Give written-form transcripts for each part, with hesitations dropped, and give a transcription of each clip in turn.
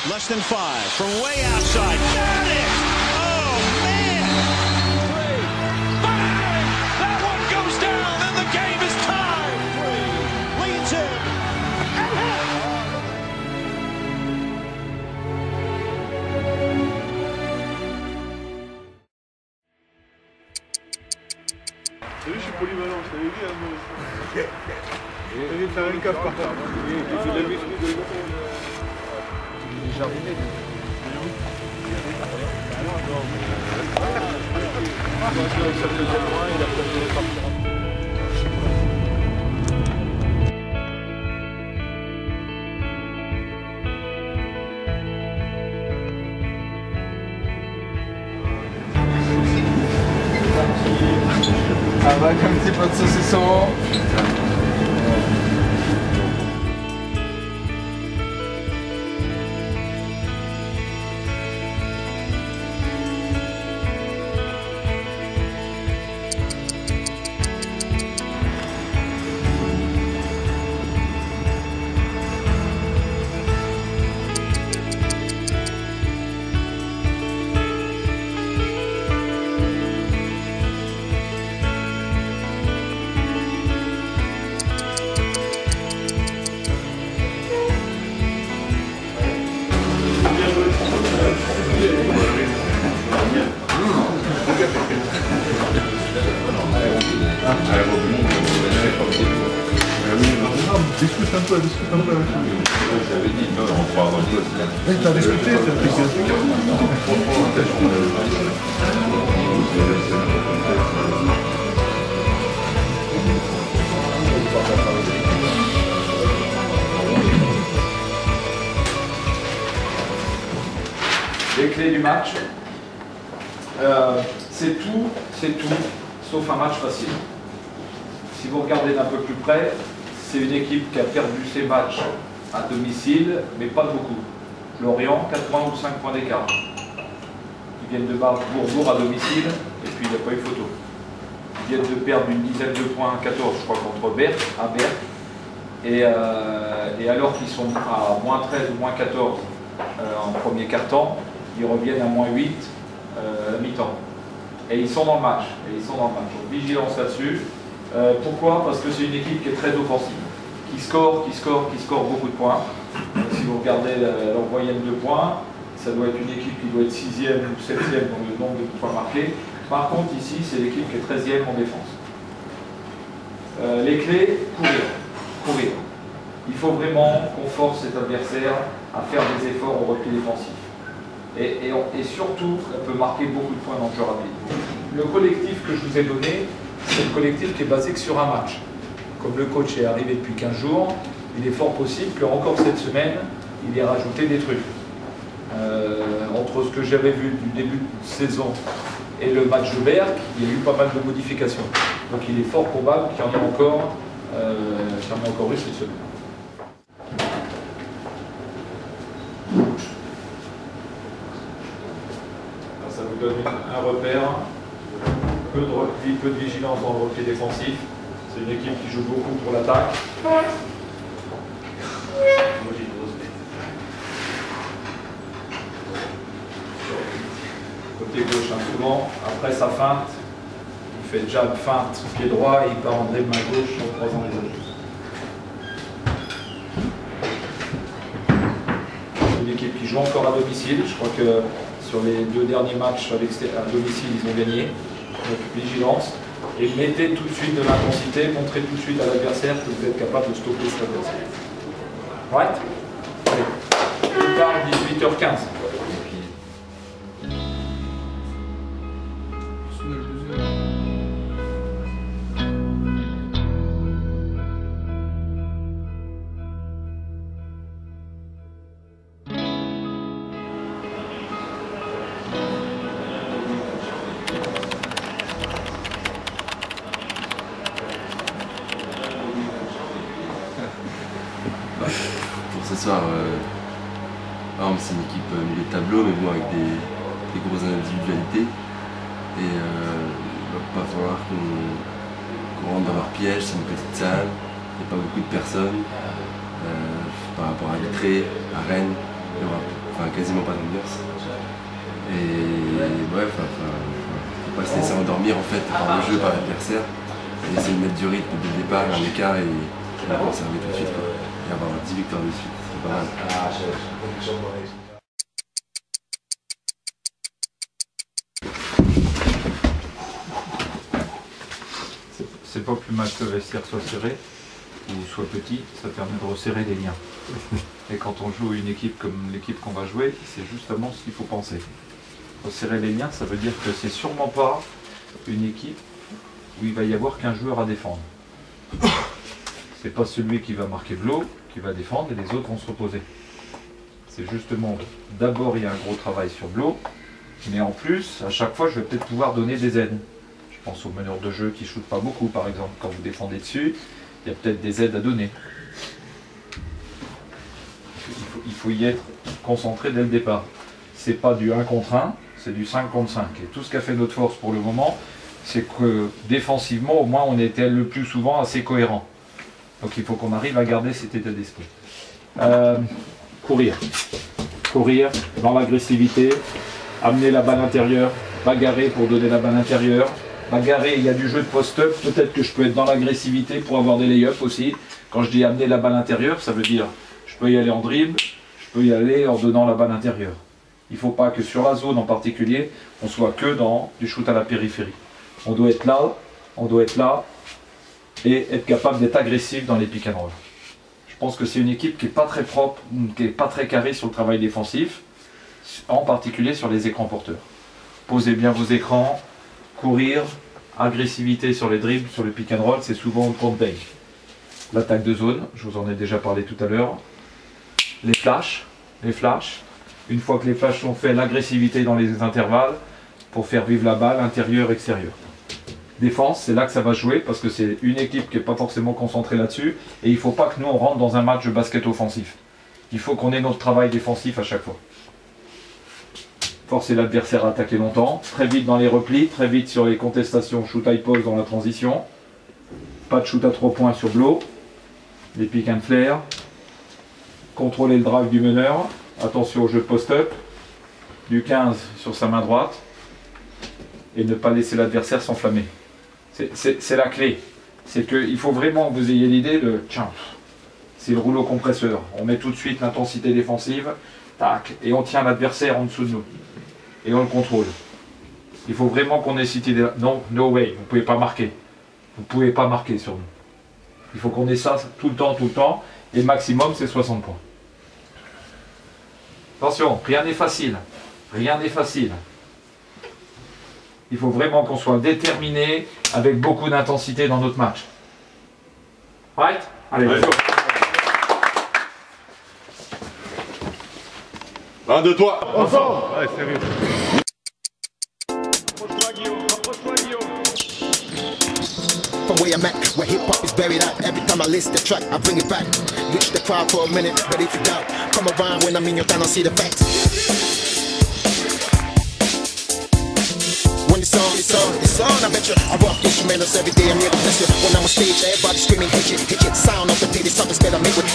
Less than 5 from way outside. Got it! Oh, man! 3, 5! That one goes down and the game is tied! 3 leads it. T'as vu, je suis polyvalent, je t'avais dit, hein, je vais faire une cave par terre. Tu l'as vu, J'ai jardiné. Ça faisait loin, il a préféré partir. Ça va comme petit pot de saucisson. Discute un peu avec lui. J'avais dit, non, on croit dans le poste. T'as discuté, Les clés du match, c'est tout, sauf un match facile. Si vous regardez d'un peu plus près, c'est une équipe qui a perdu ses matchs à domicile, mais pas beaucoup. Lorient, 4 points ou 5 points d'écart. Ils viennent de battre Bourbourg à domicile, et puis il n'y a pas eu photo. Ils viennent de perdre une dizaine de points, 14 je crois, contre Berck, à Berck. Et alors qu'ils sont à moins 13 ou moins 14 en premier quart-temps, ils reviennent à moins 8 à la mi-temps. Et ils sont dans le match. Donc vigilance là-dessus. Pourquoi? Parce que c'est une équipe qui est très offensive, qui score beaucoup de points. Si vous regardez leur moyenne de points, ça doit être une équipe qui doit être 6e ou 7e dans le nombre de points marqués. Par contre, ici, c'est l'équipe qui est 13e en défense. Les clés, courir. Il faut vraiment qu'on force cet adversaire à faire des efforts au repli défensif. Et surtout, on peut marquer beaucoup de points dans le jeu rapide. Le collectif que je vous ai donné, c'est le collectif qui est basé que sur un match. Comme le coach est arrivé depuis 15 jours, il est fort possible qu'encore cette semaine, il ait rajouté des trucs. Entre ce que j'avais vu du début de saison et le match de Berck, il y a eu pas mal de modifications. Donc il est fort probable qu'il y en ait encore eu cette semaine. Ça vous donne un repère. Peu de repli, peu de vigilance dans le repli défensif. C'est une équipe qui joue beaucoup pour l'attaque. Côté gauche, souvent. Après sa feinte, il fait jab, feinte, pied droit et il part en dribble main gauche en croisant les épaules. C'est une équipe qui joue encore à domicile. Je crois que sur les 2 derniers matchs à domicile, ils ont gagné. Donc vigilance. Et mettez tout de suite de l'intensité, montrez tout de suite à l'adversaire que vous êtes capable de stopper cet adversaire. Right? Allez. On part 18h15. Pour ce soir, c'est une équipe milieu de tableau, mais bon, avec des grosses individualités. Et il va pas falloir qu'on rentre dans leur piège. C'est une petite salle, il n'y a pas beaucoup de personnes. Par rapport à Vitré, à Rennes, il y aura quasiment pas d'ambiance. Et bref, faut pas se laisser endormir en fait par le jeu, par l'adversaire. Et essayer de mettre du rythme dès le départ, un écart et conserver tout de suite. Quoi. Et avoir 10 victoires de suite, c'est pas mal. C'est pas plus mal que le vestiaire soit serré ou soit petit, ça permet de resserrer les liens. Et quand on joue une équipe comme l'équipe qu'on va jouer, c'est justement ce qu'il faut penser. Resserrer les liens, ça veut dire que c'est sûrement pas une équipe où il va y avoir qu'un joueur à défendre. C'est pas celui qui va marquer de l'eau qui va défendre et les autres vont se reposer. C'est justement, d'abord il y a un gros travail sur de l'eau, mais en plus, à chaque fois je vais peut-être pouvoir donner des aides. Je pense aux meneurs de jeu qui ne shootent pas beaucoup par exemple. Quand vous défendez dessus, il y a peut-être des aides à donner. Il faut y être concentré dès le départ. C'est pas du 1 contre 1, c'est du 5 contre 5. Et tout ce qu'a fait notre force pour le moment, c'est que défensivement, au moins, on était le plus souvent assez cohérent. Donc il faut qu'on arrive à garder cet état d'esprit. Courir. Courir dans l'agressivité, amener la balle intérieure, bagarrer pour donner la balle intérieure. Bagarrer, il y a du jeu de post-up, peut-être que je peux être dans l'agressivité pour avoir des lay-ups aussi. Quand je dis amener la balle intérieure, ça veut dire je peux y aller en dribble, je peux y aller en donnant la balle intérieure. Il ne faut pas que sur la zone en particulier, on soit que dans du shoot à la périphérie. On doit être là et être capable d'être agressif dans les pick and roll. Je pense que c'est une équipe qui n'est pas très propre, qui n'est pas très carrée sur le travail défensif, en particulier sur les écrans porteurs. Posez bien vos écrans, courir, agressivité sur les dribbles, sur le pick and roll, c'est souvent le compte-bag. L'attaque de zone, je vous en ai déjà parlé tout à l'heure. Les flashs. Une fois que les flashs sont faits, l'agressivité dans les intervalles pour faire vivre la balle intérieure, extérieure. Défense, c'est là que ça va jouer parce que c'est une équipe qui n'est pas forcément concentrée là-dessus et il ne faut pas que nous on rentre dans un match de basket offensif. Il faut qu'on ait notre travail défensif à chaque fois. Forcer l'adversaire à attaquer longtemps, très vite dans les replis, très vite sur les contestations shoot high post dans la transition. Pas de shoot à 3 points sur blow, les pick and flare, contrôler le drive du meneur, attention au jeu de post-up, du 15 sur sa main droite, et ne pas laisser l'adversaire s'enflammer. C'est la clé. C'est qu'il faut vraiment que vous ayez l'idée de tiens, c'est le rouleau compresseur. On met tout de suite l'intensité défensive, tac, et on tient l'adversaire en dessous de nous. Et on le contrôle. Il faut vraiment qu'on ait cette idée. Non, no way, vous ne pouvez pas marquer. Vous ne pouvez pas marquer sur nous. Il faut qu'on ait ça tout le temps, et le maximum c'est 60 points. Attention, rien n'est facile. Rien n'est facile. Il faut vraiment qu'on soit déterminé avec beaucoup d'intensité dans notre match. Right? Allez, let's go. 1, 2, 3, ensemble. Ouais, sérieux. From where I'm at, where hip-hop is buried at. Every time I list the track, I bring it back. Reach the crowd for a minute, ready for doubt. Come around when I'm in your town, I'll see the facts. When it's on, I bet you. I rock instrumentals every day, I'm here to bless you. When I'm on stage, everybody screaming, hit it. Sound of the beat is something better, make it.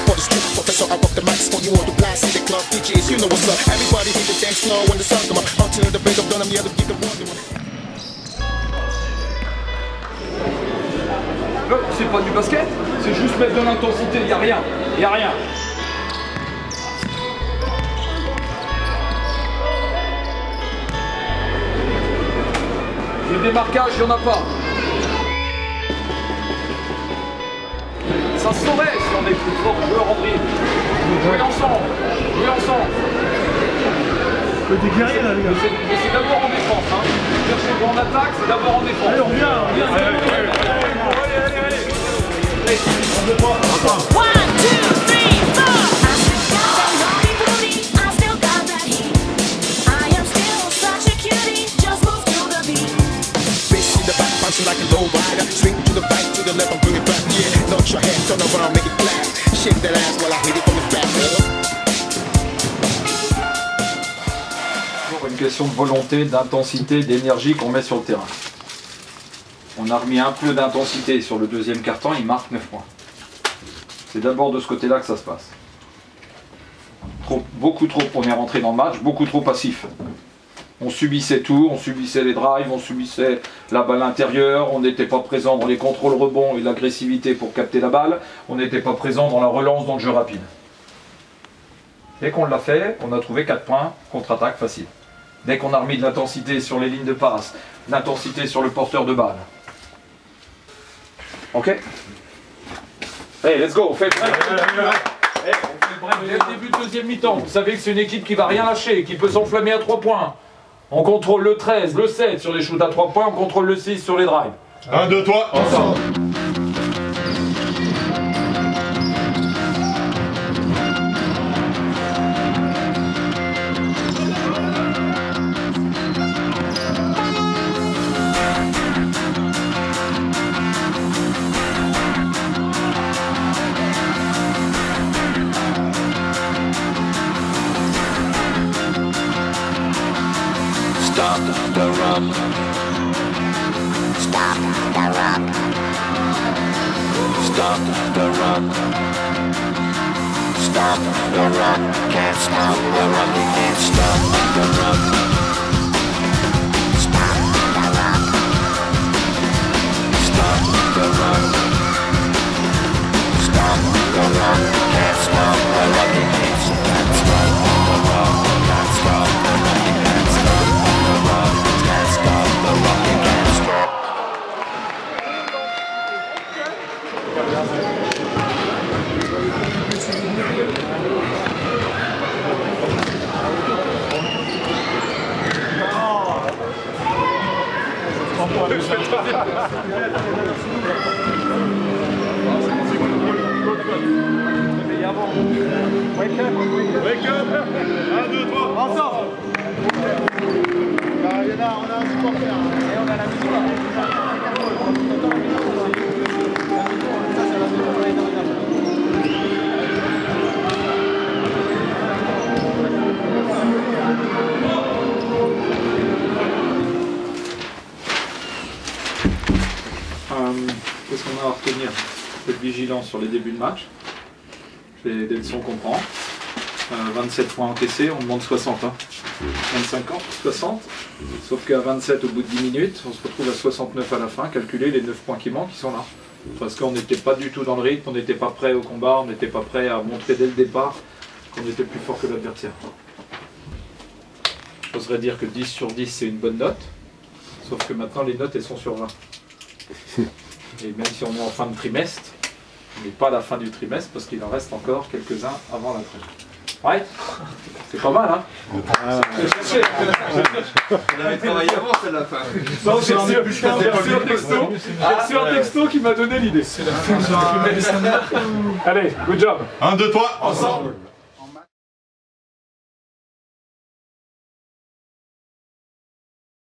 For the street, professor, I rock the mics for you on the blast in the club. DJs, you know what's up. Everybody hit the dance floor when the sun come up. Until the break of dawn, I'm here to give the world. C'est pas du basket, c'est juste mettre de l'intensité, il n'y a rien, il n'y a rien. Les démarquages, il n'y en a pas. Ça se saurait si on est plus fort joueur en dribble. Jouez ensemble. T'es guerrier là, les gars. Mais c'est d'abord en défense. Hein. Cherchez-vous en attaque, c'est d'abord en défense. Allez, on revient. Allez. 1, 2, 3, ensemble. 1, 2, 3, 4. I still got that naughty booty. I still got that heat. I am still such a cutie. Just move to the beat. Bitch in the back, bouncing like a low rider. Swing to the right, to the left, and bring it back. Yeah, nod your head, turn around, make it clap. Shake that ass while I hit it from the back. Une question de volonté, d'intensité, d'énergie qu'on met sur le terrain. On a remis un peu d'intensité sur le deuxième quart-temps, il marque 9 points. C'est d'abord de ce côté-là que ça se passe. beaucoup trop, on est rentré dans le match, beaucoup trop passif. On subissait tout, on subissait les drives, on subissait la balle intérieure, on n'était pas présent dans les contrôles rebonds et l'agressivité pour capter la balle, on n'était pas présent dans la relance, dans le jeu rapide. Dès qu'on l'a fait, on a trouvé 4 points, contre-attaque facile. Dès qu'on a remis de l'intensité sur les lignes de passe, l'intensité sur le porteur de balle. Ok? Hey, let's go, on fait le break. Hey, on fait le break dès le début de deuxième mi-temps. Vous savez que c'est une équipe qui va rien lâcher, qui peut s'enflammer à 3 points. On contrôle le 13, le 7 sur les shoots à 3 points, on contrôle le 6 sur les drives. 1, 2, 3, ensemble. Stop the run. Stop the run. Stop the run. Stop the run. Can't stop the run. You can't stop the run. Stop the run. Stop the run. Stop the run. Can't stop the run. You can't stop the run. Can't stop the run. You can't stop the run. Can't stop the run. You can't stop. Wake up. 1, 2, 3, ensemble. On a un supporter. Et on a la Qu'est-ce qu'on a à retenir? Être vigilant sur les débuts de match. C'est des leçons qu'on prend. 27 points encaissés, on demande 60. 25 ans, 60. Sauf qu'à 27 au bout de 10 minutes, on se retrouve à 69 à la fin. Calculer les 9 points qui manquent, ils sont là. Parce qu'on n'était pas du tout dans le rythme, on n'était pas prêt au combat, on n'était pas prêt à montrer dès le départ qu'on était plus fort que l'adversaire. J'oserais dire que 10 sur 10 c'est une bonne note. Sauf que maintenant les notes elles sont sur 20. Et même si on est en fin de trimestre, on n'est pas à la fin du trimestre parce qu'il en reste encore quelques-uns avant la trêve. Ouais, c'est pas mal, hein? On avait travaillé avant celle-là. Non, j'ai reçu un texto qui m'a donné l'idée. Allez, good job. 1, 2, 3, ensemble.